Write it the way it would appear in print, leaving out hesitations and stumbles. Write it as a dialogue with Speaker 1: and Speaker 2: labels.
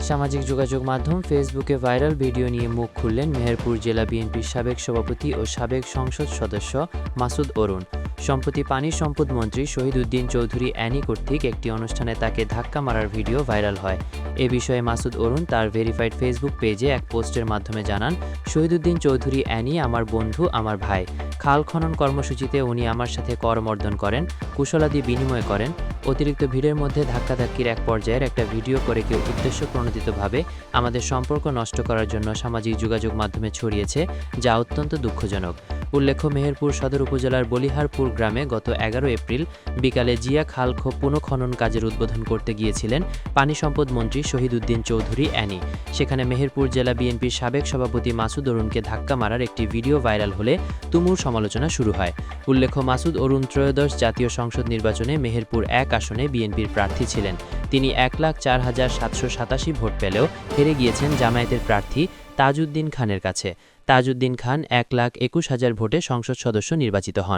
Speaker 1: সামাজিক যোগাযোগ মাধ্যম ফেসবুকে ভাইরাল ভিডিও নিয়ে মুখ খুললেন মেহেরপুর জেলা বিএনপির সাবেক সভাপতি ও সাবেক সংসদ সদস্য মাসুদ অরুণ। সম্প্রতি পানি সম্পদ মন্ত্রী শহীদ উদ্দিন চৌধুরী অ্যানি কর্তৃক একটি অনুষ্ঠানে তাকে ধাক্কা মারার ভিডিও ভাইরাল হয়। এ বিষয়ে মাসুদ অরুণ তার ভেরিফাইড ফেসবুক পেজে এক পোস্টের মাধ্যমে জানান, শহীদ উদ্দিন চৌধুরী অ্যানি আমার বন্ধু, আমার ভাই। খাল খনন কর্মসূচিতে উনি আমার সাথে করমর্দন করেন, কুশলাদি বিনিময় করেন। অতিরিক্ত ভিড়ের মধ্যে ধাক্কাধাক্কির এক পর্যায়ের একটা ভিডিও করে কেউ উদ্দেশ্যপ্রণোদিতভাবে আমাদের সম্পর্ক নষ্ট করার জন্য সামাজিক যোগাযোগ মাধ্যমে ছড়িয়েছে, যা অত্যন্ত দুঃখজনক। উল্লেখ্য, মেহেরপুর সদর উপজেলার বলিহারপুর গ্রামে গত 11 এপ্রিল বিকালে জিয়া খাল পুনঃখনন কাজের উদ্বোধন করতে গিয়েছিলেন পানি সম্পদ মন্ত্রী শহীদ উদ্দিন চৌধুরী অ্যানি। সেখানে মেহেরপুর জেলা বিএনপির সাবেক সভাপতি মাসুদ অরুণকে ধাক্কা মারার একটি ভিডিও ভাইরাল হলে তুমুল সমালোচনা শুরু হয়। উল্লেখ্য, মাসুদ অরুণ ত্রয়োদশ জাতীয় সংসদ নির্বাচনে মেহেরপুর 1 আসনে বিএনপির প্রার্থী ছিলেন। তিনি 1,04,787 ভোট পেলেও হেরে গিয়েছেন জামায়াতের প্রার্থী তাজউদ্দিন খানের কাছে। তাজউদ্দিন খান 1,21,000 ভোটে সংসদ সদস্য নির্বাচিত হন।